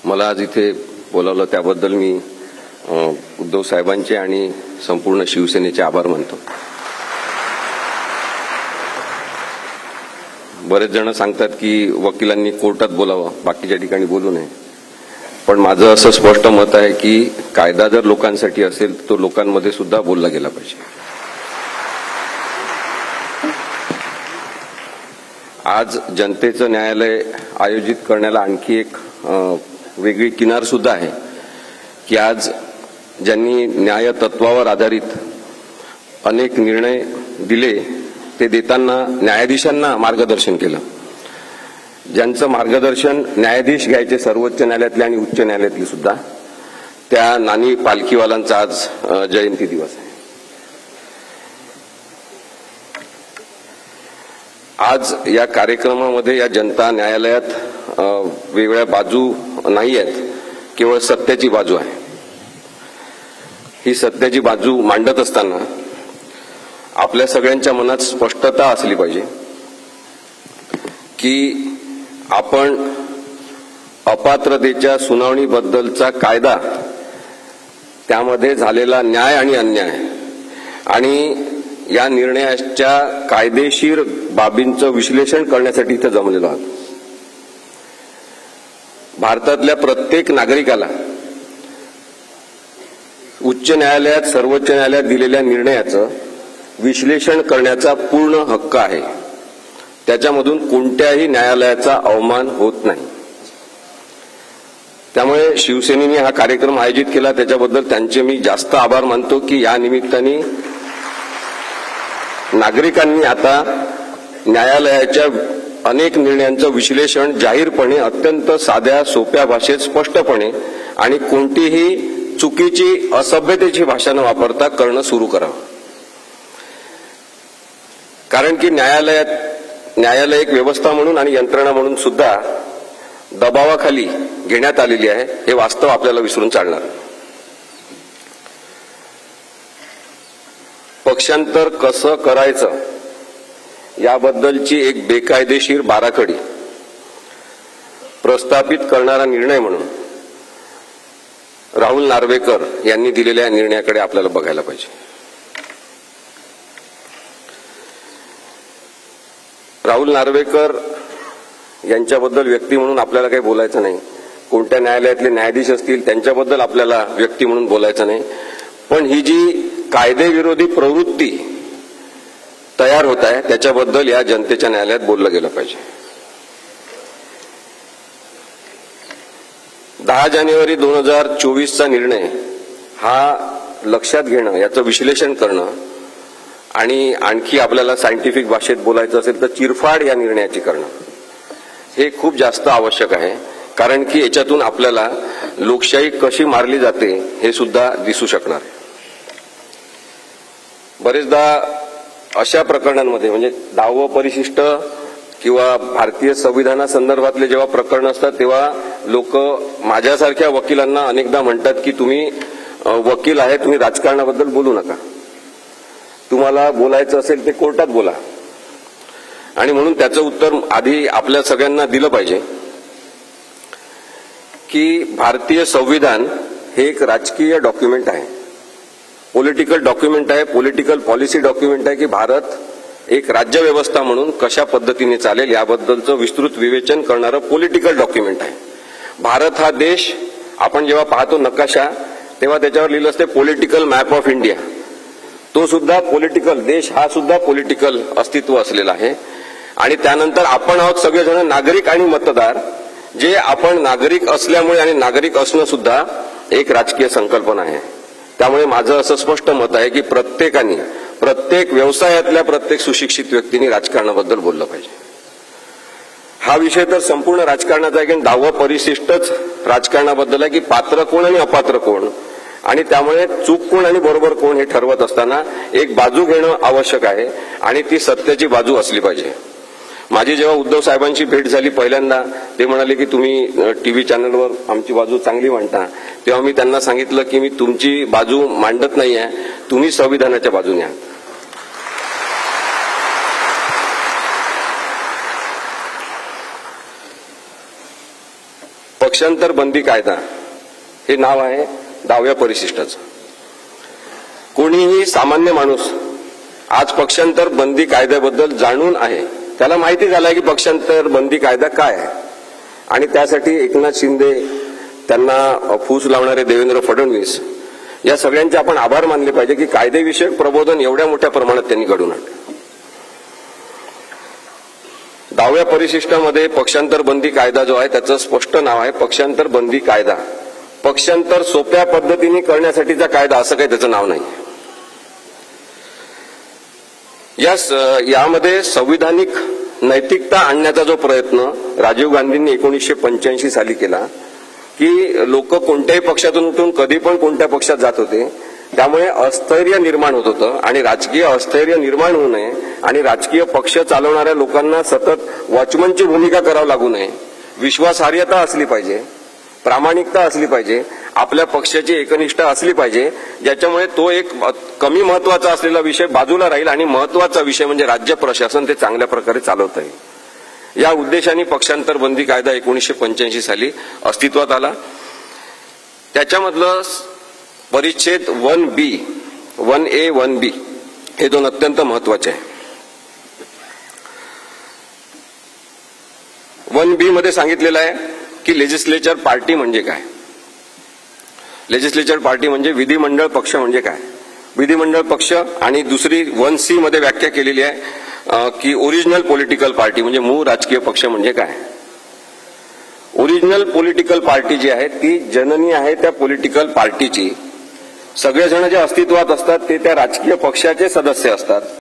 मला आज इथे बोलावलं त्याबद्दल मी उद्धव साहेबांचे आणि संपूर्ण शिवसेनेचे आभार मानतो। बरेच जण सांगतात की वकिलांनी कोर्टात बोलावं, बाकीच्या ठिकाणी बोलू नये, पण माझं असं स्पष्ट मत आहे की कायदा जर लोकांसाठी असेल तो लोकांमध्ये सुद्धा बोलला गेला पाहिजे। आज जनतेचं न्यायालय आयोजित करण्याला आणखी एक वेगळी किनार सुद्धा आहे की आज ज्यांनी न्याय तत्वावर आधारित अनेक निर्णय दिले ते देताना न्यायाधीशांना मार्गदर्शन केलं, ज्यांचं मार्गदर्शन न्यायाधीश घ्यायचे सर्वोच्च न्यायालयातले आणि उच्च न्यायालयातले सुद्धा, त्या नानी पालखीवालांचा आज जयंती दिवस आहे। आज या कार्यक्रमामध्ये या जनता न्यायालयात वेगळ्या बाजू नाही आहेत, केवळ सत्याची बाजू आहे। ही सत्याची बाजू मांडत असताना आपल्या सगळ्यांच्या मनात स्पष्टता असली पाहिजे की आपण अपात्रतेच्या सुनावणीबद्दलचा कायदा, त्यामध्ये झालेला न्याय आणि अन्याय आणि या निर्णयाच्या कायदेशीर बाबींचं विश्लेषण करण्यासाठी इथं जमलेलो आहोत। भारतातल्या प्रत्येक नागरिकाला उच्च न्यायालयात सर्वोच्च न्यायालयात दिलेल्या निर्णयाचं विश्लेषण करण्याचा पूर्ण हक्क आहे। त्याच्यामधून कोणत्याही न्यायालयाचा अवमान होत नाही। त्यामुळे शिवसेनेने हा कार्यक्रम आयोजित केला, त्याच्याबद्दल त्यांचे मी जास्त आभार मानतो की या निमित्ताने नागरिकांनी आता न्यायालयाच्या अनेक निर्णयांचं विश्लेषण जाहीरपणे, अत्यंत साध्या सोप्या भाषेत स्पष्टपणे आणि कोणतीही चुकीची असभ्यतेची भाषा न वापरता करणं सुरू करावं। कारण की न्यायालय एक व्यवस्था म्हणून आणि यंत्रणा म्हणून सुद्धा दबावाखाली घेण्यात आलेली आहे, हे वास्तव आपल्याला विसरून चालणार नाही। पक्षांतर कसं करायचं याबद्दलची एक बेकायदेशीर बाराखडी प्रस्थापित करणारा निर्णय म्हणून राहुल नार्वेकर यांनी दिलेल्या निर्णयाकडे आपल्याला बघायला पाहिजे। राहुल नार्वेकर यांच्याबद्दल व्यक्ती म्हणून आपल्याला काही बोलायचं नाही, कोणत्या न्यायालयातले न्यायाधीश असतील त्यांच्याबद्दल आपल्याला व्यक्ती म्हणून बोलायचं नाही, पण ही जी कायदेविरोधी प्रवृत्ती तयार होत आहे त्याच्याबद्दल या जनतेच्या न्यायालयात बोललं गेलं पाहिजे। 10 जानेवारी 2024चा निर्णय हा लक्षात घेणं, याचं विश्लेषण करणं आणि आणखी आपल्याला सायंटिफिक भाषेत बोलायचं असेल तर चिरफाड या निर्णयाची करणं हे खूप जास्त आवश्यक आहे। कारण की याच्यातून आपल्याला लोकशाही कशी मारली जाते हे सुद्धा दिसू शकणार आहे। बरेचदा अशा प्रकरणांमध्ये म्हणजे 10वं परिशिष्ट किंवा भारतीय संविधानासंदर्भातले जेव्हा प्रकरण असतात तेव्हा लोक माझ्यासारख्या वकिलांना अनेकदा म्हणतात की तुम्ही वकील आहे, तुम्ही राजकारणाबद्दल बोलू नका, तुम्हाला बोलायचं असेल ते कोर्टात बोला। आणि म्हणून त्याचं उत्तर आधी आपल्या सगळ्यांना दिलं पाहिजे की भारतीय संविधान हे एक राजकीय डॉक्युमेंट आहे, पॉलिटिकल डॉक्युमेंट आहे, पॉलिटिकल पॉलिसी डॉक्युमेंट आहे की भारत एक राज्यव्यवस्था म्हणून कशा पद्धतीने चालेल याबद्दलचं विस्तृत विवेचन करणारं पॉलिटिकल डॉक्युमेंट आहे। भारत हा देश आपण जेव्हा पाहतो नकाशा तेव्हा त्याच्यावर लिहिलं असते पॉलिटिकल मॅप ऑफ इंडिया, तो सुद्धा पॉलिटिकल देश हा सुद्धा पॉलिटिकल अस्तित्व असलेला आहे। आणि त्यानंतर आपण आहोत सगळेजण नागरिक आणि मतदार, जे आपण नागरिक असल्यामुळे आणि नागरिक असणं सुद्धा एक राजकीय संकल्पना आहे। त्यामुळे माझं असं स्पष्ट मत आहे की प्रत्येकाने, प्रत्येक व्यवसायातल्या प्रत्येक सुशिक्षित व्यक्तींनी राजकारणाबद्दल बोललं पाहिजे। हा विषय तर संपूर्ण राजकारणाचा आहे की 10वं परिशिष्टच राजकारणाबद्दल आहे की पात्र कोण आणि अपात्र कोण, आणि त्यामुळे चूक कोण आणि बरोबर कोण हे ठरवत असताना एक बाजू घेणं आवश्यक आहे आणि ती सत्याची बाजू असली पाहिजे। माझी जेव्हा उद्धव साहेबांची भेट झाली पहिल्यांदा, ते म्हणाले की तुम्ही टीव्ही चॅनलवर आमची बाजू चांगली मांडता, तेव्हा मी त्यांना सांगितलं की मी तुमची बाजू मांडत नाही आहे, तुम्ही संविधानाच्या बाजूने आहात। पक्षांतर बंदी कायदा हे नाव आहे 10व्या परिशिष्टाचं. कोणीही सामान्य माणूस आज पक्षांतर बंदी कायद्याबद्दल जाणून आहे, त्याला माहिती झालंय की पक्षांतर बंदी कायदा काय आहे. आणि त्यासाठी एकनाथ शिंदे, त्यांना फूस लावणारे देवेंद्र फडणवीस, या सगळ्यांचे आपण आभार मानले पाहिजे की कायदेविषयक प्रबोधन एवढ्या मोठ्या प्रमाणात त्यांनी घडवून आणलं. 10व्या परिशिष्टामध्ये पक्षांतर बंदी कायदा जो आहे त्याचं स्पष्ट नाव आहे पक्षांतर बंदी कायदा. पक्षांतर सोप्या पद्धतीने करण्यासाठीचा कायदा असं काही त्याचं नाव नाही. यामध्ये संविधानिक नैतिकता आणण्याचा जो प्रयत्न राजीव गांधींनी 1985 साली केला की लोक कोणत्याही पक्षातून उठून कधी पण कोणत्या पक्षात जात होते, त्यामुळे अस्थैर्य निर्माण होत होतं. आणि राजकीय अस्थैर्य निर्माण होऊ नये आणि राजकीय पक्ष चालवणाऱ्या लोकांना सतत वॉचमनची भूमिका करावी लागू नये, विश्वासार्हता असली पाहिजे, प्रामाणिकता असली पाहिजे, आपल्या पक्षाची एकनिष्ठा असली पाहिजे, ज्याच्यामुळे तो एक कमी महत्वाचा असलेला विषय बाजूला राहील आणि महत्वाचा विषय म्हणजे राज्य प्रशासन ते चांगल्या प्रकारे चालवता येईल. या उद्देशाने पक्षांतर बंदी कायदा 1985 साली अस्तित्वात आला. त्याच्यामधलं परिच्छेद 1B, 1A, 1B हे दोन अत्यंत महत्वाचे आहे. 1B मध्ये सांगितलेलं आहे की लेजिस्लेचर पार्टी म्हणजे काय. लेजिस्लेचर पार्टी म्हणजे विधिमंडळ पक्ष म्हणजे काय. विधिमंडळ पक्ष. आणि दुसरी 1C मध्ये व्याख्या केलेली आहे की ओरिजिनल पॉलिटिकल पार्टी म्हणजे मूळ राजकीय पक्ष म्हणजे काय. ओरिजिनल पॉलिटिकल पार्टी जी आहे ती जननी आहे त्या पॉलिटिकल पार्टीची. सगळेजण जे अस्तित्वात असतात ते त्या राजकीय पक्षाचे सदस्य असतात.